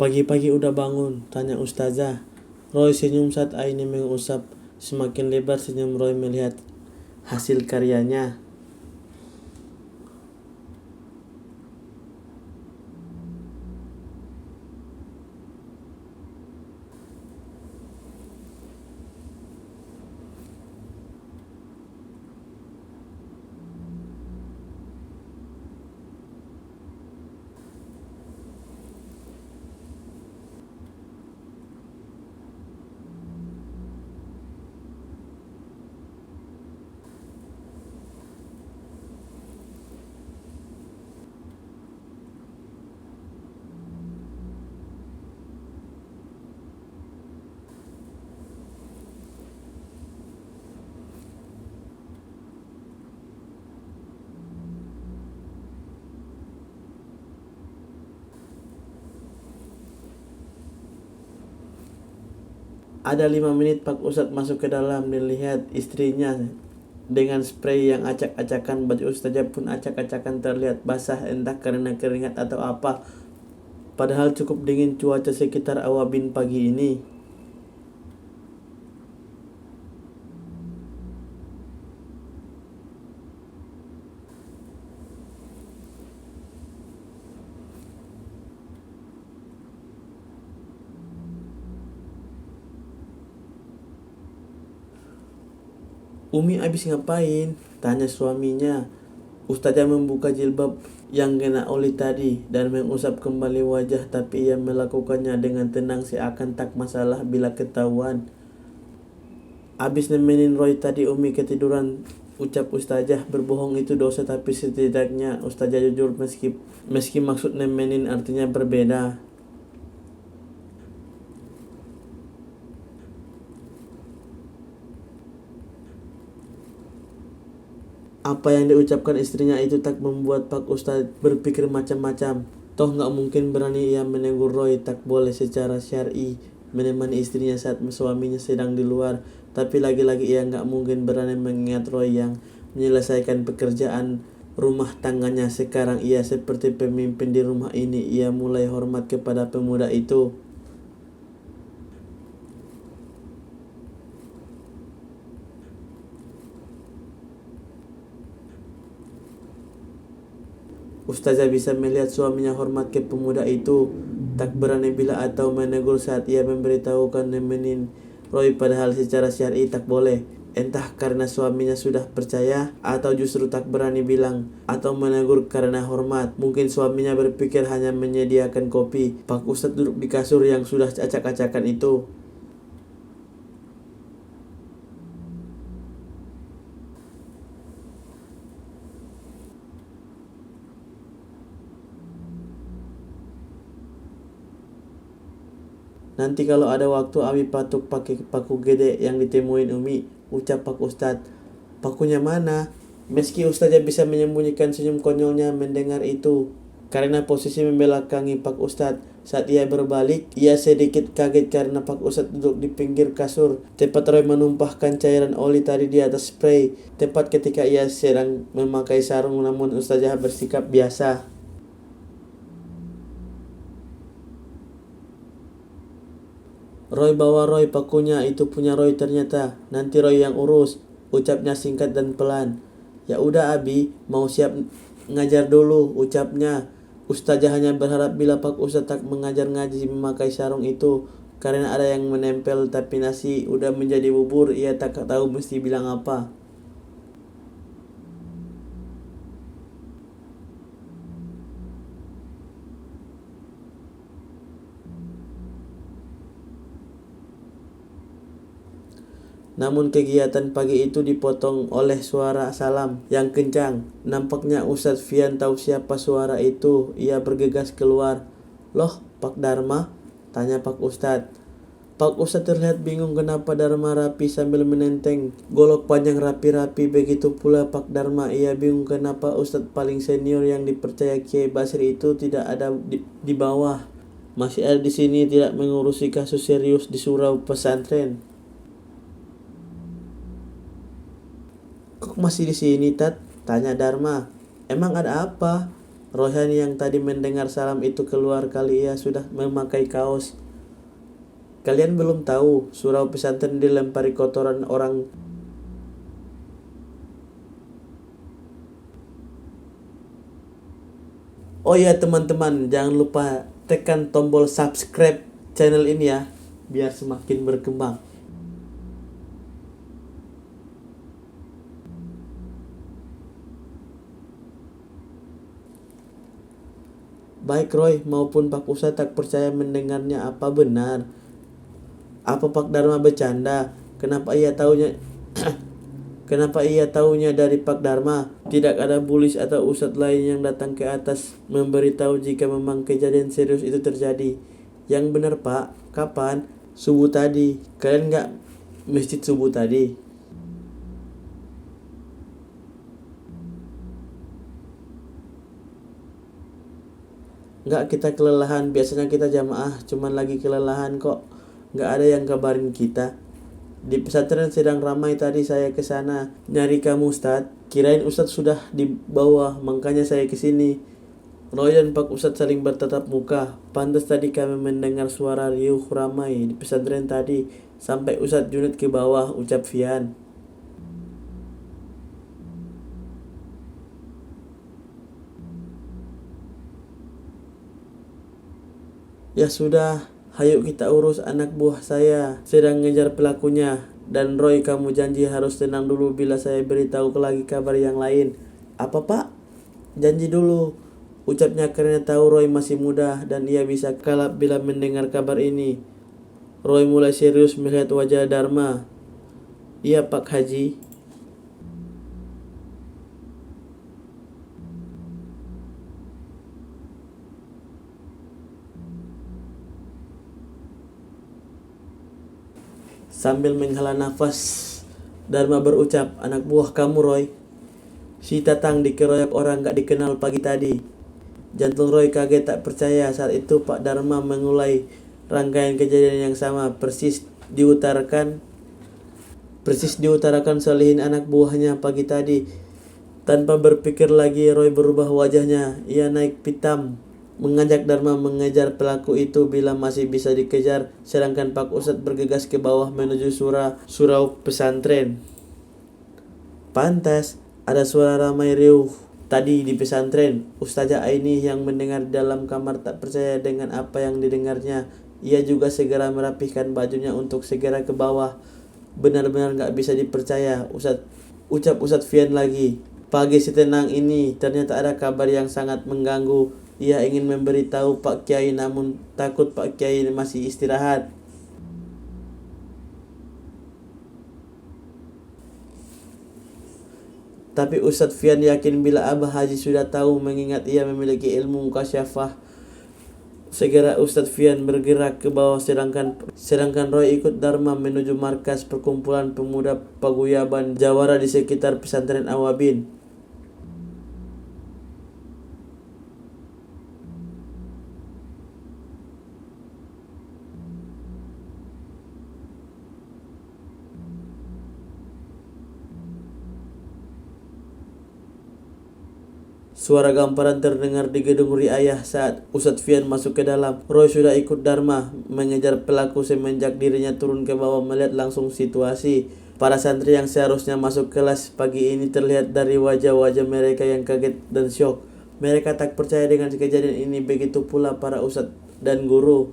Pagi-pagi udah bangun? Tanya Ustazah. Roy senyum saat Aini mengusap. Semakin lebar senyum Roy melihat hasil karyanya. Ada 5 menit Pak Ustadz masuk ke dalam dilihat istrinya dengan spray yang acak-acakan. Baju Ustazah pun acak-acakan terlihat basah entah karena keringat atau apa. Padahal cukup dingin cuaca sekitar Awabin pagi ini. Umi abis ngapain? Tanya suaminya. Ustazah membuka jilbab yang kena oli tadi dan mengusap kembali wajah, tapi ia melakukannya dengan tenang seakan tak masalah bila ketahuan. Abis nemenin Roy tadi Umi ketiduran, ucap Ustazah. Berbohong itu dosa, tapi setidaknya Ustazah jujur meski maksud nemenin artinya berbeda. Apa yang diucapkan istrinya itu tak membuat Pak Ustadz berpikir macam-macam. Toh gak mungkin berani ia menegur Roy. Tak boleh secara syar'i menemani istrinya saat suaminya sedang di luar. Tapi lagi-lagi ia gak mungkin berani mengingat Roy yang menyelesaikan pekerjaan rumah tangganya. Sekarang ia seperti pemimpin di rumah ini. Ia mulai hormat kepada pemuda itu. Ustazah bisa melihat suaminya hormat ke pemuda itu, tak berani bila atau menegur saat ia memberitahukan nemenin Roy, padahal secara syar'i tak boleh. Entah karena suaminya sudah percaya atau justru tak berani bilang atau menegur karena hormat. Mungkin suaminya berpikir hanya menyediakan kopi. Pak Ustadz duduk di kasur yang sudah acak-acakan itu. Nanti kalau ada waktu Abi patuk pakai paku gede yang ditemuin Umi, ucap Pak Ustadz. Pakunya mana? Meski Ustazah bisa menyembunyikan senyum konyolnya mendengar itu, karena posisi membelakangi Pak Ustadz. Saat ia berbalik, ia sedikit kaget karena Pak Ustadz duduk di pinggir kasur. Tepat Roy menumpahkan cairan oli tadi di atas spray. Tepat ketika ia sedang memakai sarung, namun Ustazah bersikap biasa. Roy bawa Roy pakunya, itu punya Roy ternyata. Nanti Roy yang urus, ucapnya singkat dan pelan. Ya udah Abi, mau siap ngajar dulu, ucapnya. Ustazah hanya berharap bila Pak Ustadz tak mengajar ngaji memakai sarung itu, karena ada yang menempel, tapi nasi udah menjadi bubur. Ia tak tahu mesti bilang apa. Namun kegiatan pagi itu dipotong oleh suara salam yang kencang. Nampaknya Ustadz Fian tahu siapa suara itu. Ia bergegas keluar. Loh, Pak Dharma? Tanya Pak Ustadz. Pak Ustadz terlihat bingung kenapa Dharma rapi sambil menenteng golok panjang rapi-rapi. Begitu pula Pak Dharma. Ia bingung kenapa Ustadz paling senior yang dipercaya Kiai Basri itu tidak ada di bawah. Masih ada di sini tidak mengurusi kasus serius di surau pesantren. Kok masih di sini, Tat? Tanya Dharma. Emang ada apa? Rohani yang tadi mendengar salam itu keluar kali ia sudah memakai kaos. Kalian belum tahu, surau pesantren dilempari kotoran orang. Oh ya teman-teman, jangan lupa tekan tombol subscribe channel ini ya, biar semakin berkembang. Baik Roy maupun Pak Ustadz tak percaya mendengarnya. Apa benar? Apa Pak Dharma bercanda? Kenapa ia tahunya Kenapa ia tahunya dari Pak Dharma? Tidak ada bulis atau ustadz lain yang datang ke atas memberitahu jika memang kejadian serius itu terjadi. Yang benar Pak, kapan? Subuh tadi. Kalian nggak masjid subuh tadi? Nggak, kita kelelahan. Biasanya kita jamaah, cuman lagi kelelahan kok. Nggak ada yang kabarin kita. Di pesantren sedang ramai, tadi saya ke sana nyari kamu Ustadz. Kirain Ustadz sudah di bawah, makanya saya ke sini. Roy dan Pak Ustadz saling bertatap muka. Pantas tadi kami mendengar suara riuh ramai di pesantren tadi. Sampai Ustadz Junid ke bawah, ucap Fian. Ya sudah, hayo kita urus, anak buah saya sedang ngejar pelakunya. Dan Roy, kamu janji harus tenang dulu bila saya beritahu lagi kabar yang lain. Apa Pak? Janji dulu, ucapnya karena tahu Roy masih muda dan ia bisa kalap bila mendengar kabar ini. Roy mulai serius melihat wajah Dharma. Iya Pak Haji. Sambil menghela nafas, Dharma berucap, anak buah kamu Roy, si Tatang dikeroyok orang gak dikenal pagi tadi. Jantung Roy kaget tak percaya. Saat itu Pak Dharma mengulai rangkaian kejadian yang sama persis diutarakan selihin anak buahnya pagi tadi. Tanpa berpikir lagi, Roy berubah wajahnya. Ia naik pitam mengajak Dharma mengejar pelaku itu bila masih bisa dikejar, sedangkan Pak Ustadz bergegas ke bawah menuju surau pesantren. Pantas ada suara ramai riuh tadi di pesantren. Ustazah Aini yang mendengar dalam kamar tak percaya dengan apa yang didengarnya. Ia juga segera merapihkan bajunya untuk segera ke bawah. Benar-benar gak bisa dipercaya, ucap Ustadz Fian lagi. Pagi setenang ini ternyata ada kabar yang sangat mengganggu. Ia ingin memberitahu Pak Kiai namun takut Pak Kiai masih istirahat. Tapi Ustadz Fian yakin bila Abah Haji sudah tahu mengingat ia memiliki ilmu mukasyafah. Segera Ustadz Fian bergerak ke bawah sedangkan Roy ikut Dharma menuju markas perkumpulan pemuda paguyuban jawara di sekitar pesantren Awabin. Suara gamparan terdengar di gedung riayah saat Ustadz Fian masuk ke dalam. Roy sudah ikut Dharma mengejar pelaku semenjak dirinya turun ke bawah melihat langsung situasi. Para santri yang seharusnya masuk kelas pagi ini terlihat dari wajah-wajah mereka yang kaget dan syok. Mereka tak percaya dengan kejadian ini, begitu pula para ustadz dan guru.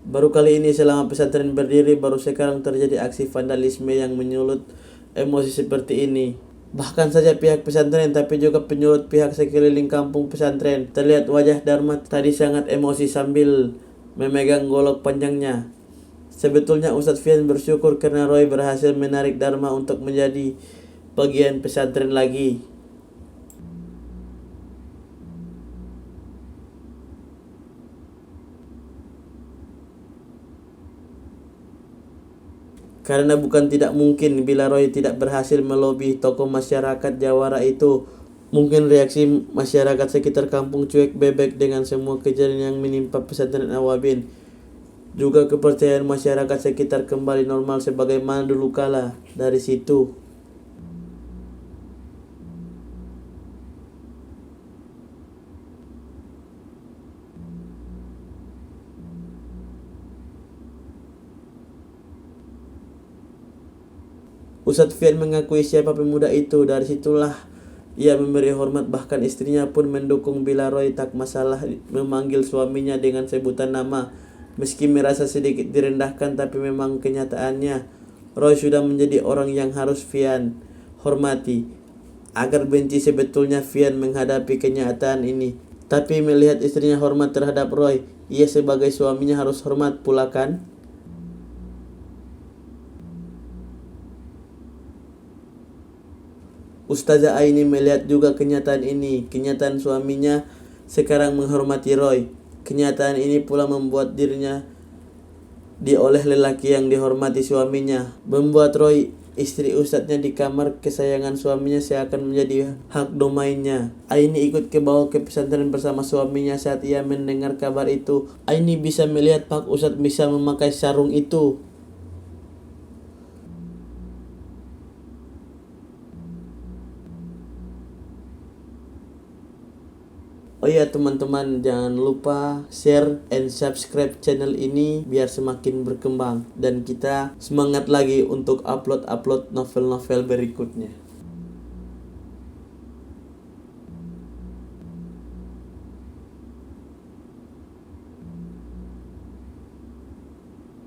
Baru kali ini selama pesantren berdiri, baru sekarang terjadi aksi vandalisme yang menyulut emosi seperti ini. Bahkan saja pihak pesantren tapi juga penyulut pihak sekeliling kampung pesantren. Terlihat wajah Dharma tadi sangat emosi sambil memegang golok panjangnya. Sebetulnya Ustadz Fian bersyukur karena Roy berhasil menarik Dharma untuk menjadi bagian pesantren lagi. Karena bukan tidak mungkin bila Roy tidak berhasil melobi tokoh masyarakat jawara itu Mungkin reaksi masyarakat sekitar kampung cuek bebek dengan semua kejadian yang menimpa pesantren Awabin. Juga kepercayaan masyarakat sekitar kembali normal sebagaimana dulu kala. Dari situ, Ustadz Fian mengakui siapa pemuda itu. Dari situlah ia memberi hormat, bahkan istrinya pun mendukung bila Roy tak masalah memanggil suaminya dengan sebutan nama. Meski merasa sedikit direndahkan, tapi memang kenyataannya Roy sudah menjadi orang yang harus Fian hormati. Agar benci sebetulnya Fian menghadapi kenyataan ini. Tapi melihat istrinya hormat terhadap Roy, ia sebagai suaminya harus hormat pula kan? Ustazah Aini melihat juga kenyataan ini. Kenyataan suaminya sekarang menghormati Roy. Kenyataan ini pula membuat dirinya dioleh lelaki yang dihormati suaminya. Membuat Roy, istri ustadznya di kamar kesayangan suaminya, seakan menjadi hak domainnya. Aini ikut ke bawah ke pesantren bersama suaminya. Saat ia mendengar kabar itu, Aini bisa melihat Pak Ustadz bisa memakai sarung itu. Oh iya teman-teman, jangan lupa share and subscribe channel ini biar semakin berkembang dan kita semangat lagi untuk upload novel-novel berikutnya.